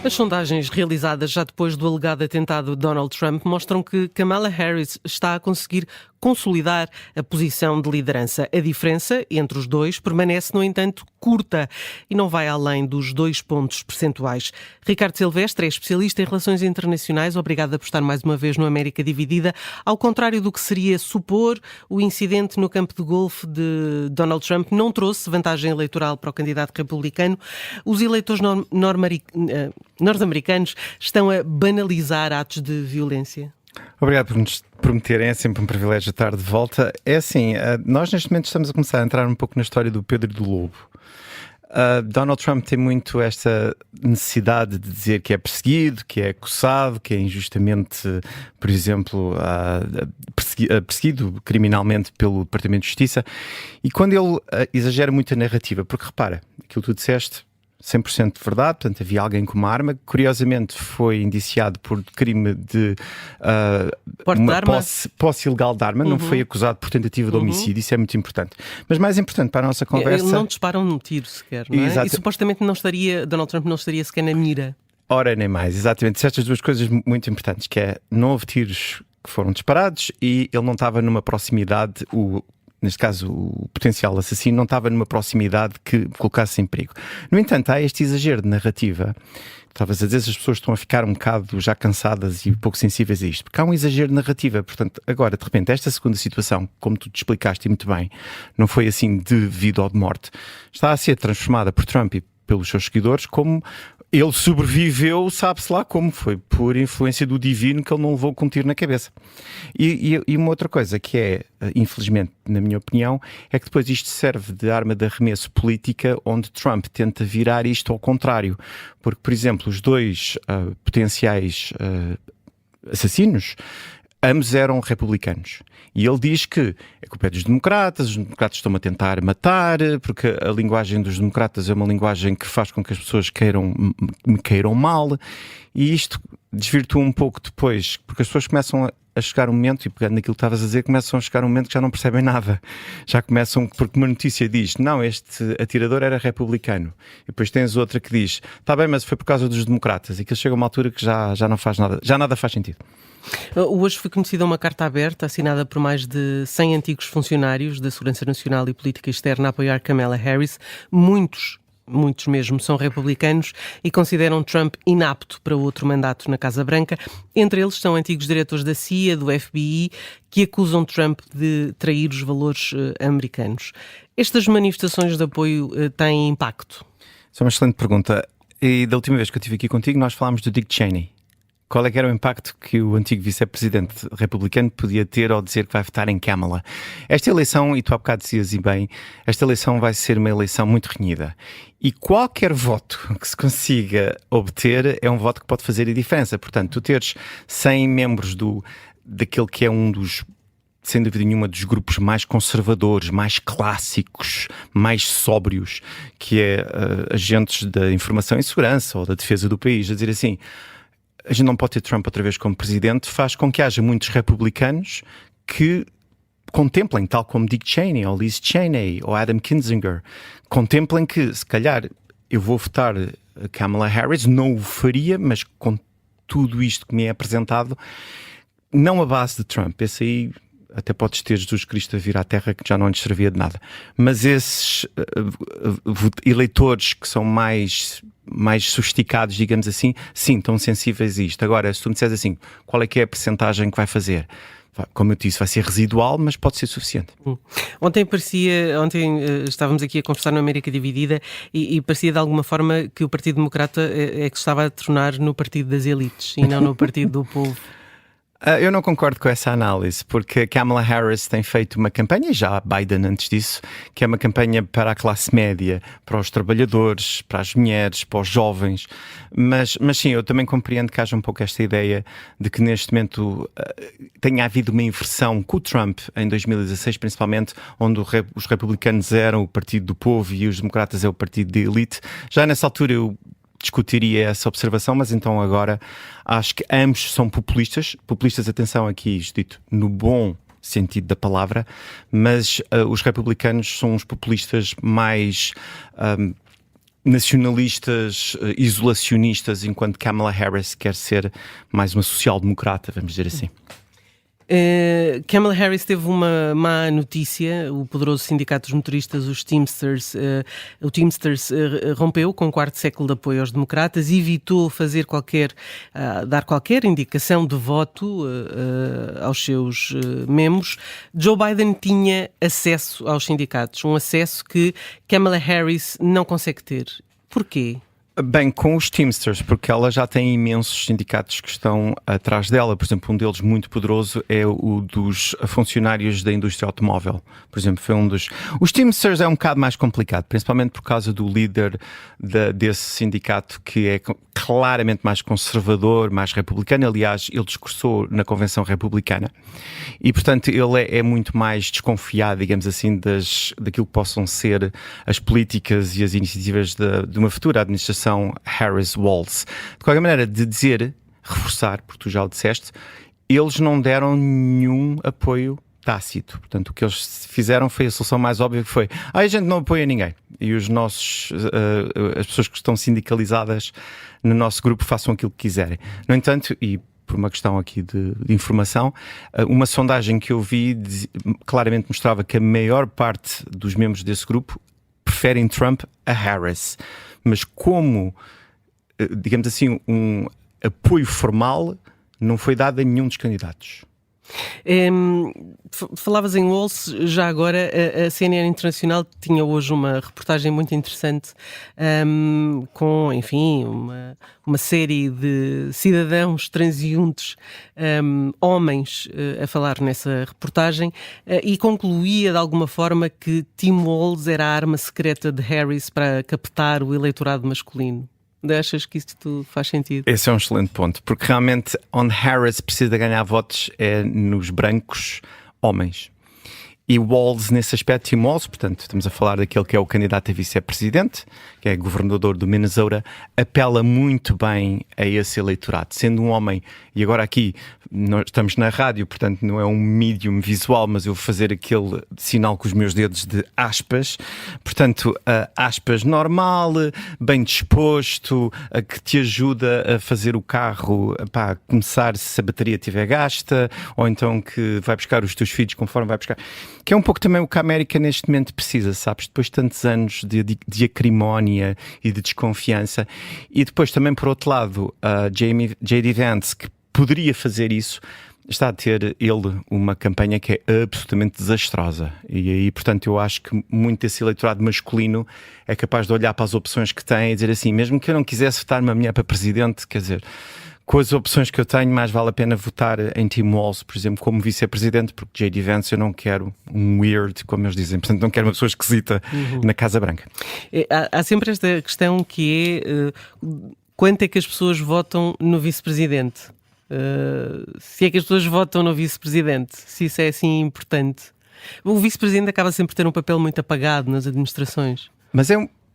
As sondagens realizadas já depois do alegado atentado de Donald Trump mostram que Kamala Harris está a conseguir consolidar a posição de liderança. A diferença entre os dois permanece, no entanto, curta e não vai além dos 2 pontos percentuais. Ricardo Silvestre é especialista em relações internacionais. Obrigado por estar mais uma vez no América Dividida. Ao contrário do que seria supor, o incidente no campo de golfe de Donald Trump não trouxe vantagem eleitoral para o candidato republicano. Os eleitores norte-americanos estão a banalizar atos de violência. Obrigado por nos prometerem, é sempre um privilégio estar de volta. É assim, nós neste momento estamos a começar a entrar um pouco na história do Pedro e do Lobo. Donald Trump tem muito esta necessidade de dizer que é perseguido, que é acusado, que é injustamente, por exemplo, perseguido criminalmente pelo Departamento de Justiça. E quando ele exagera muito a narrativa, porque repara, aquilo que tu disseste, 100% de verdade, portanto havia alguém com uma arma, curiosamente foi indiciado por crime de posse ilegal de arma, não foi acusado por tentativa de homicídio, isso é muito importante. Mas mais importante para a nossa conversa... Ele não dispara um tiro sequer, não é? Exato. E supostamente Donald Trump não estaria sequer na mira. Ora, nem mais, exatamente. Estas duas coisas muito importantes, que é, não houve tiros que foram disparados e ele não estava numa proximidade, neste caso o potencial assassino não estava numa proximidade que colocasse em perigo. No entanto, há este exagero de narrativa. Talvez às vezes as pessoas estão a ficar um bocado já cansadas e pouco sensíveis a isto, porque há um exagero de narrativa. Portanto, agora, de repente, esta segunda situação, como tu te explicaste muito bem, não foi assim de vida ou de morte, está a ser transformada por Trump e pelos seus seguidores como... Ele sobreviveu, sabe-se lá como, foi por influência do divino que ele não levou com um tiro na cabeça. E uma outra coisa que é, infelizmente, na minha opinião, é que depois isto serve de arma de arremesso política, onde Trump tenta virar isto ao contrário. Porque, por exemplo, os dois potenciais assassinos, ambos eram republicanos. E ele diz que é culpa dos democratas, os democratas estão a tentar matar, porque a linguagem dos democratas é uma linguagem que faz com que as pessoas me queiram mal. E isto desvirtua um pouco depois, porque as pessoas começam a chegar um momento, e pegando naquilo que estavas a dizer, começam a chegar um momento que já não percebem nada. Já começam, porque uma notícia diz, não, este atirador era republicano. E depois tens outra que diz, está bem, mas foi por causa dos democratas. E que chega a uma altura que já não faz nada, já nada faz sentido. Hoje foi conhecida uma carta aberta assinada por mais de 100 antigos funcionários da Segurança Nacional e Política Externa a apoiar Kamala Harris. Muitos mesmo, são republicanos e consideram Trump inapto para outro mandato na Casa Branca. Entre eles estão antigos diretores da CIA, do FBI, que acusam Trump de trair os valores americanos. Estas manifestações de apoio têm impacto? Isso é uma excelente pergunta. E da última vez que eu estive aqui contigo, nós falámos do Dick Cheney. Qual é que era o impacto que o antigo vice-presidente republicano podia ter ao dizer que vai votar em Kamala? Esta eleição, e tu há bocado dizias e bem, esta eleição vai ser uma eleição muito renhida. E qualquer voto que se consiga obter é um voto que pode fazer a diferença. Portanto, tu teres 100 membros daquele que é um dos, sem dúvida nenhuma, dos grupos mais conservadores, mais clássicos, mais sóbrios, que é agentes da informação e segurança ou da defesa do país, a dizer assim... A gente não pode ter Trump outra vez como presidente, faz com que haja muitos republicanos que contemplem, tal como Dick Cheney, ou Liz Cheney, ou Adam Kinzinger, contemplem que, se calhar, eu vou votar Kamala Harris, não o faria, mas com tudo isto que me é apresentado, não a base de Trump. Esse aí até podes ter Jesus Cristo a vir à Terra, que já não lhes servia de nada. Mas esses eleitores que são mais sofisticados, digamos assim, sim, estão sensíveis a isto. Agora, se tu me disseres assim, qual é que é a percentagem que vai fazer? Como eu disse, vai ser residual, mas pode ser suficiente. Ontem estávamos aqui a conversar no América Dividida e parecia de alguma forma que o Partido Democrata é que estava a tornar no partido das elites e não no partido do povo. Eu não concordo com essa análise, porque Kamala Harris tem feito uma campanha, já Biden antes disso, que é uma campanha para a classe média, para os trabalhadores, para as mulheres, para os jovens, mas sim, eu também compreendo que haja um pouco esta ideia de que neste momento tenha havido uma inversão com o Trump, em 2016 principalmente, onde os republicanos eram o partido do povo e os democratas é o partido de elite. Já nessa altura eu discutiria essa observação, mas então agora acho que ambos são populistas, atenção aqui, isto dito no bom sentido da palavra, mas os republicanos são os populistas mais nacionalistas, isolacionistas, enquanto Kamala Harris quer ser mais uma social-democrata, vamos dizer assim. Kamala Harris teve uma má notícia. O poderoso sindicato dos motoristas, os Teamsters, rompeu com o quarto século de apoio aos democratas, evitou dar qualquer indicação de voto aos seus membros. Joe Biden tinha acesso aos sindicatos, um acesso que Kamala Harris não consegue ter. Porquê? Bem, com os Teamsters, porque ela já tem imensos sindicatos que estão atrás dela. Por exemplo, um deles muito poderoso é o dos funcionários da indústria automóvel. Por exemplo, foi um dos... Os Teamsters é um bocado mais complicado, principalmente por causa do líder desse sindicato, que é claramente mais conservador, mais republicano. Aliás, ele discursou na Convenção Republicana. E, portanto, ele é muito mais desconfiado, digamos assim, daquilo que possam ser as políticas e as iniciativas de uma futura administração Harris-Walz. De qualquer maneira, reforçar, porque tu já o disseste, eles não deram nenhum apoio tácito. Portanto, o que eles fizeram foi a solução mais óbvia, que foi: a gente não apoia ninguém. E as pessoas que estão sindicalizadas no nosso grupo façam aquilo que quiserem. No entanto, e por uma questão aqui de informação, uma sondagem que eu vi claramente mostrava que a maior parte dos membros desse grupo preferem Trump a Harris. Mas como, digamos assim, um apoio formal não foi dado a nenhum dos candidatos. Falavas em Walz, já agora a CNN Internacional tinha hoje uma reportagem muito interessante com, enfim, uma série de cidadãos transeuntes, homens, a falar nessa reportagem, e concluía de alguma forma que Tim Walz era a arma secreta de Harris para captar o eleitorado masculino. Achas que isto faz sentido? Esse é um excelente ponto, porque realmente onde Harris precisa ganhar votos é nos brancos homens. E Walz, nesse aspecto, Tim Walz, portanto, estamos a falar daquele que é o candidato a vice-presidente, que é governador do Minnesota, apela muito bem a esse eleitorado. Sendo um homem, e agora aqui nós estamos na rádio, portanto não é um medium visual, mas eu vou fazer aquele sinal com os meus dedos de aspas. Portanto, aspas normal, bem disposto, que te ajuda a fazer o carro a começar se a bateria estiver gasta, ou então que vai buscar os teus filhos conforme vai buscar. Que é um pouco também o que a América neste momento precisa, sabes? Depois de tantos anos de acrimónia e de desconfiança. E depois também, por outro lado, J.D. Vance, que poderia fazer isso, está a ter ele uma campanha que é absolutamente desastrosa. E aí, portanto, eu acho que muito desse eleitorado masculino é capaz de olhar para as opções que tem e dizer assim: mesmo que eu não quisesse votar uma mulher para presidente, quer dizer, com as opções que eu tenho, mais vale a pena votar em Tim Walz, por exemplo, como vice-presidente, porque J.D. Vance eu não quero um weird, como eles dizem, portanto não quero uma pessoa esquisita na Casa Branca. Há sempre esta questão que é quanto é que as pessoas votam no vice-presidente? Se é que as pessoas votam no vice-presidente, se isso é assim importante. O vice-presidente acaba sempre por ter um papel muito apagado nas administrações. Mas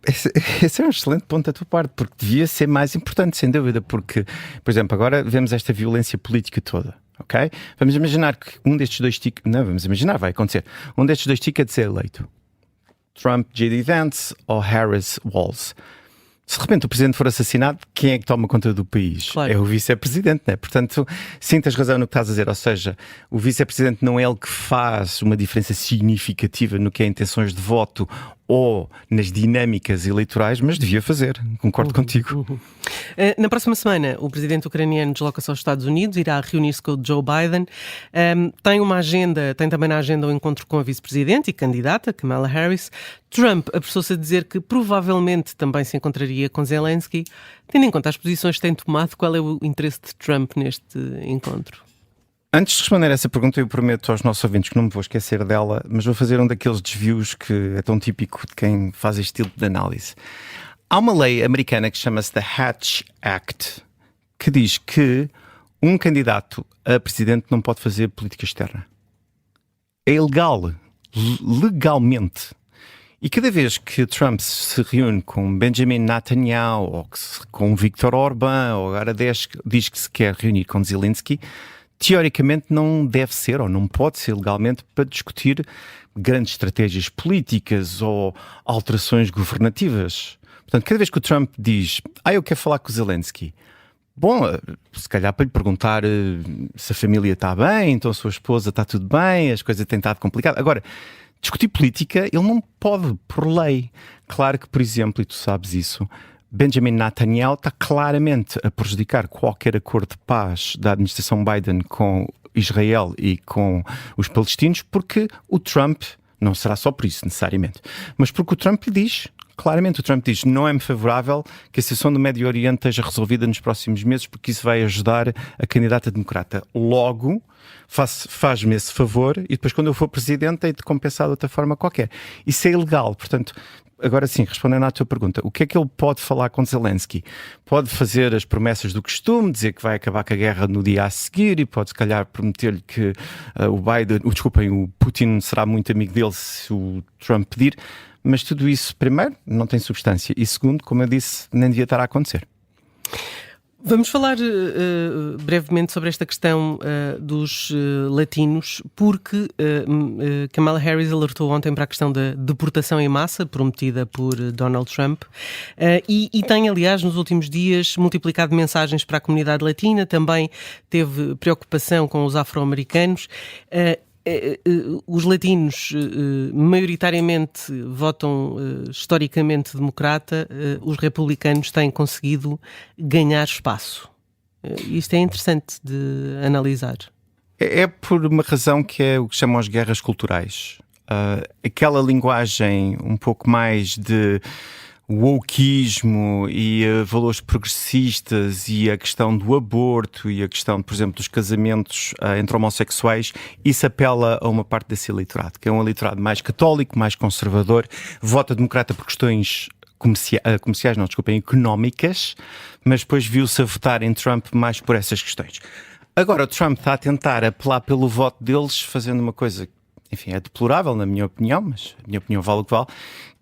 esse é um excelente ponto da tua parte, porque devia ser mais importante, sem dúvida, porque, por exemplo, agora vemos esta violência política toda, ok? Vamos imaginar que um destes dois tickets, não, vamos imaginar, vai acontecer, um destes dois tickets é eleito. Trump, J.D. Vance ou Harris, Walz. Se de repente o presidente for assassinado, quem é que toma conta do país? Claro. É o vice-presidente, né? Portanto, sim, tens razão no que estás a dizer. Ou seja, o vice-presidente não é ele que faz uma diferença significativa no que é intenções de voto ou nas dinâmicas eleitorais, mas devia fazer. Concordo contigo. Na próxima semana, o presidente ucraniano desloca-se aos Estados Unidos, irá reunir-se com o Joe Biden. Tem também na agenda o encontro com a vice-presidente e candidata, Kamala Harris. Trump apressou-se a dizer que provavelmente também se encontraria com Zelensky. Tendo em conta as posições que tem tomado, qual é o interesse de Trump neste encontro? Antes de responder a essa pergunta, eu prometo aos nossos ouvintes que não me vou esquecer dela, mas vou fazer um daqueles desvios que é tão típico de quem faz este tipo de análise. Há uma lei americana que chama-se The Hatch Act, que diz que um candidato a presidente não pode fazer política externa. É ilegal, legalmente. E cada vez que Trump se reúne com Benjamin Netanyahu ou com Viktor Orbán, ou agora diz que se quer reunir com Zelensky, teoricamente não deve ser ou não pode ser legalmente para discutir grandes estratégias políticas ou alterações governativas. Portanto, cada vez que o Trump diz, eu quero falar com o Zelensky, bom, se calhar para lhe perguntar se a família está bem, então a sua esposa está tudo bem, as coisas têm estado complicadas. Agora, discutir política, ele não pode, por lei. Claro que, por exemplo, e tu sabes isso, Benjamin Netanyahu está claramente a prejudicar qualquer acordo de paz da administração Biden com Israel e com os palestinos, porque o Trump, não será só por isso necessariamente, mas porque o Trump lhe diz, claramente o Trump diz, não é-me favorável que a situação do Médio Oriente esteja resolvida nos próximos meses, porque isso vai ajudar a candidata democrata. Logo, faz-me esse favor e depois quando eu for presidente hei de compensar de outra forma qualquer. Isso é ilegal, portanto... Agora sim, respondendo à tua pergunta, o que é que ele pode falar com Zelensky? Pode fazer as promessas do costume, dizer que vai acabar com a guerra no dia a seguir e pode se calhar prometer-lhe que o Putin será muito amigo dele se o Trump pedir, mas tudo isso, primeiro, não tem substância e segundo, como eu disse, nem devia estar a acontecer. Vamos falar brevemente sobre esta questão dos latinos, porque Kamala Harris alertou ontem para a questão da deportação em massa prometida por Donald Trump e tem, aliás, nos últimos dias multiplicado mensagens para a comunidade latina, também teve preocupação com os afro-americanos. Os latinos maioritariamente votam historicamente democrata, os republicanos têm conseguido ganhar espaço. Isto é interessante de analisar. É por uma razão que é o que chamam as guerras culturais. Aquela linguagem um pouco mais de wokeismo e valores progressistas e a questão do aborto e a questão, por exemplo, dos casamentos entre homossexuais, isso apela a uma parte desse eleitorado, que é um eleitorado mais católico, mais conservador, vota democrata por questões económicas, mas depois viu-se a votar em Trump mais por essas questões. Agora o Trump está a tentar apelar pelo voto deles fazendo uma coisa, enfim, é deplorável na minha opinião, mas a minha opinião vale o que vale,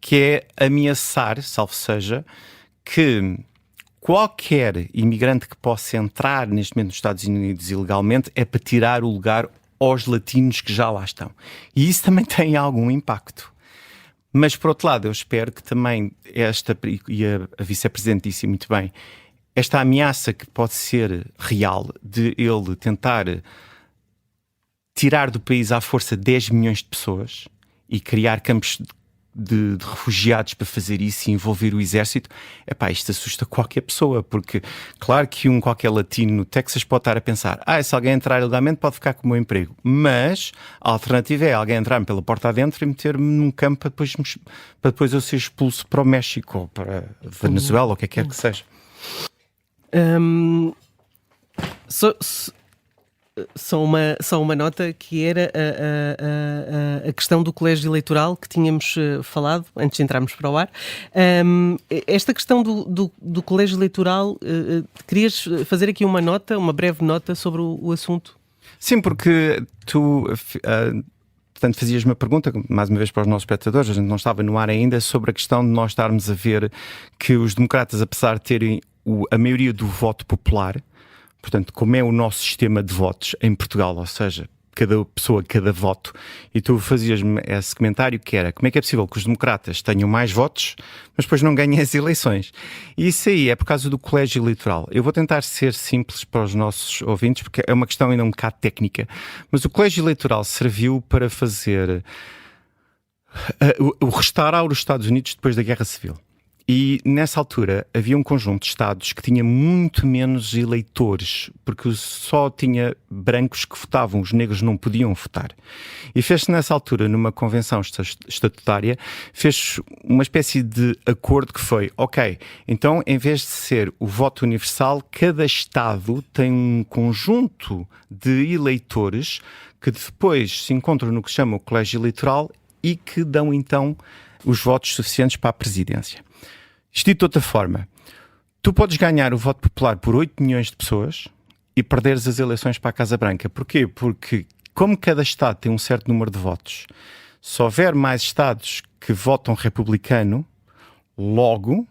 que é ameaçar, salvo seja, que qualquer imigrante que possa entrar neste momento nos Estados Unidos ilegalmente é para tirar o lugar aos latinos que já lá estão. E isso também tem algum impacto. Mas, por outro lado, eu espero que também e a vice-presidente disse muito bem, esta ameaça que pode ser real de ele tentar tirar do país à força 10 milhões de pessoas e criar campos de refugiados para fazer isso e envolver o exército, isto assusta qualquer pessoa, porque claro que qualquer latino no Texas pode estar a pensar, se alguém entrar ilegalmente pode ficar com o meu emprego, mas a alternativa é alguém entrar-me pela porta adentro e meter-me num campo para depois eu ser expulso para o México ou para a Venezuela ou o que quer que seja. Só uma nota que era a questão do colégio eleitoral que tínhamos falado antes de entrarmos para o ar. Esta questão do colégio eleitoral, querias fazer aqui uma breve nota sobre o assunto? Sim, porque tu portanto, fazias uma pergunta, mais uma vez para os nossos espectadores, a gente não estava no ar ainda, sobre a questão de nós estarmos a ver que os democratas, apesar de terem a maioria do voto popular, portanto, como é o nosso sistema de votos em Portugal, ou seja, cada pessoa, cada voto, e tu fazias-me esse comentário que era, como é que é possível que os democratas tenham mais votos, mas depois não ganhem as eleições? E isso aí é por causa do colégio eleitoral. Eu vou tentar ser simples para os nossos ouvintes, porque é uma questão ainda um bocado técnica, mas o colégio eleitoral serviu para fazer o restaurar os Estados Unidos depois da Guerra Civil. E nessa altura havia um conjunto de estados que tinha muito menos eleitores, porque só tinha brancos que votavam, os negros não podiam votar. E fez-se nessa altura, numa convenção estatutária, fez uma espécie de acordo que foi, ok, então em vez de ser o voto universal, cada estado tem um conjunto de eleitores que depois se encontram no que se chama o colégio eleitoral e que dão então os votos suficientes para a presidência. Isto de outra forma, tu podes ganhar o voto popular por 8 milhões de pessoas e perderes as eleições para a Casa Branca. Porquê? Porque como cada estado tem um certo número de votos, se houver mais estados que votam republicano, logo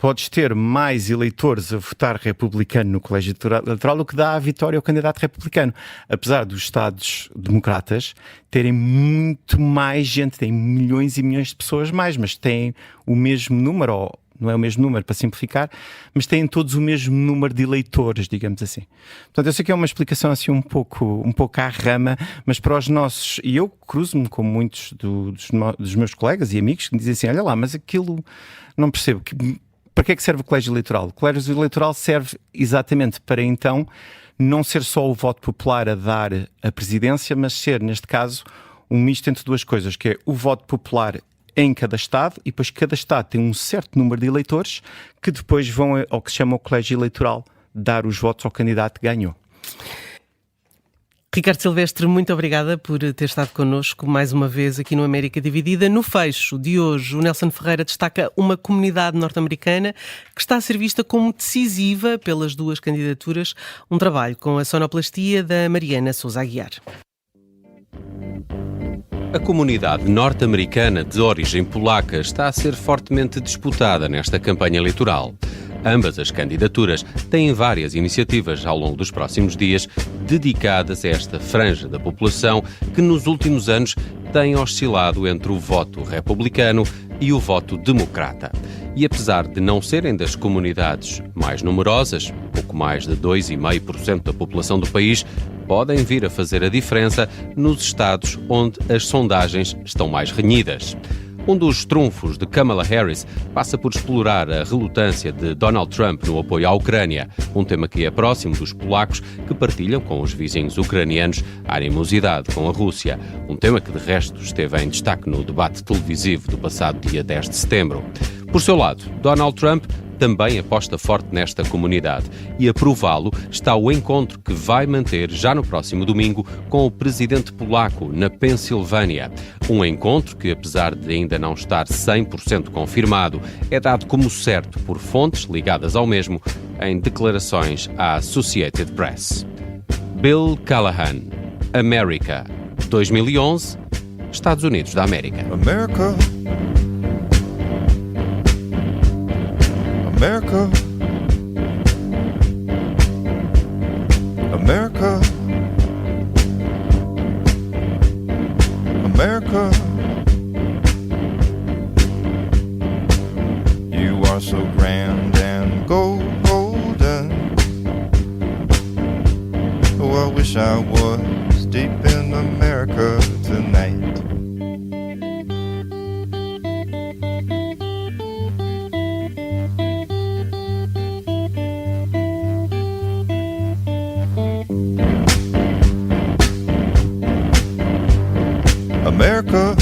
podes ter mais eleitores a votar republicano no colégio eleitoral, o que dá a vitória ao candidato republicano. Apesar dos estados democratas terem muito mais gente, têm milhões e milhões de pessoas mais, mas têm o mesmo número, ou não é o mesmo número, para simplificar, mas têm todos o mesmo número de eleitores, digamos assim. Portanto, eu sei que é uma explicação assim um pouco à rama, mas para os nossos, e eu cruzo-me com muitos dos meus colegas e amigos que me dizem assim, olha lá, mas aquilo não percebo, para que é que serve o colégio eleitoral? O colégio eleitoral serve exatamente para então não ser só o voto popular a dar a presidência, mas ser, neste caso, um misto entre duas coisas, que é o voto popular em cada Estado, e depois cada Estado tem um certo número de eleitores que depois vão ao que se chama o colégio eleitoral dar os votos ao candidato que ganhou. Ricardo Silvestre, muito obrigada por ter estado connosco mais uma vez aqui no América Dividida. No fecho de hoje, o Nelson Ferreira destaca uma comunidade norte-americana que está a ser vista como decisiva pelas duas candidaturas, um trabalho com a sonoplastia da Mariana Sousa Aguiar. A comunidade norte-americana de origem polaca está a ser fortemente disputada nesta campanha eleitoral. Ambas as candidaturas têm várias iniciativas ao longo dos próximos dias dedicadas a esta franja da população que nos últimos anos tem oscilado entre o voto republicano e o voto democrata. E apesar de não serem das comunidades mais numerosas, pouco mais de 2,5% da população do país, podem vir a fazer a diferença nos estados onde as sondagens estão mais renhidas. Um dos trunfos de Kamala Harris passa por explorar a relutância de Donald Trump no apoio à Ucrânia, um tema que é próximo dos polacos que partilham com os vizinhos ucranianos a animosidade com a Rússia, um tema que de resto esteve em destaque no debate televisivo do passado dia 10 de setembro. Por seu lado, Donald Trump também aposta forte nesta comunidade e a prová-lo está o encontro que vai manter já no próximo domingo com o presidente polaco na Pensilvânia. Um encontro que, apesar de ainda não estar 100% confirmado, é dado como certo por fontes ligadas ao mesmo em declarações à Associated Press. Bill Callahan, América, 2011, Estados Unidos da América. America. America, America, America, you are so grand and golden. Oh, I wish I was deep in America tonight. America,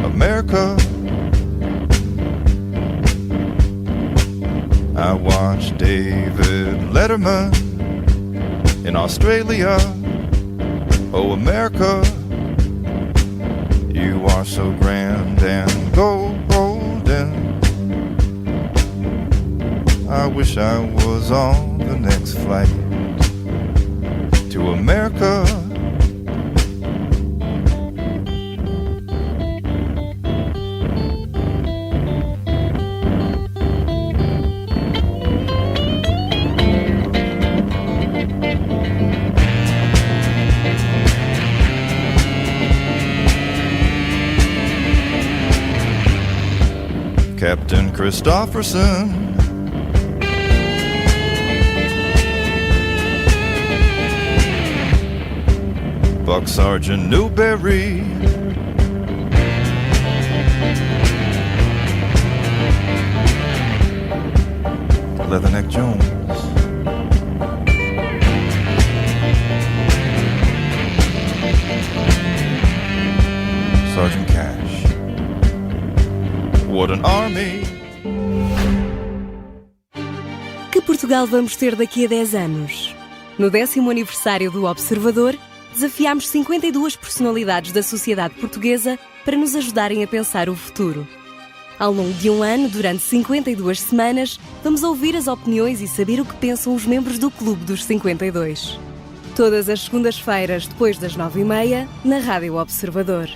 America, I watched David Letterman in Australia. Oh, America, you are so grand and golden. I wish I was on the next flight to America. Captain Christopherson, Buck Sergeant Newberry, Leatherneck Jones, Sergeant Cash. What an army! Que Portugal vamos ter daqui a 10 anos? No 10º aniversário do Observador, desafiámos 52 personalidades da sociedade portuguesa para nos ajudarem a pensar o futuro. Ao longo de um ano, durante 52 semanas, vamos ouvir as opiniões e saber o que pensam os membros do Clube dos 52. Todas as segundas-feiras, depois das 9h30, na Rádio Observador.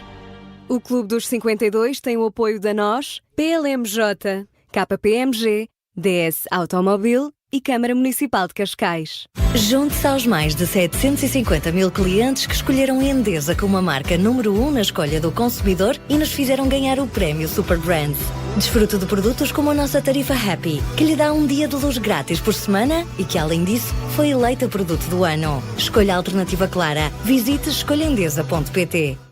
O Clube dos 52 tem o apoio da NOS, PLMJ, KPMG, DS Automobil, e Câmara Municipal de Cascais. Junte-se aos mais de 750 mil clientes que escolheram Endesa como a marca número 1 na escolha do consumidor e nos fizeram ganhar o prémio Super Brands. Desfrute de produtos como a nossa tarifa Happy, que lhe dá um dia de luz grátis por semana e que, além disso, foi eleita produto do ano. Escolha a alternativa clara. Visite escolhaendesa.pt.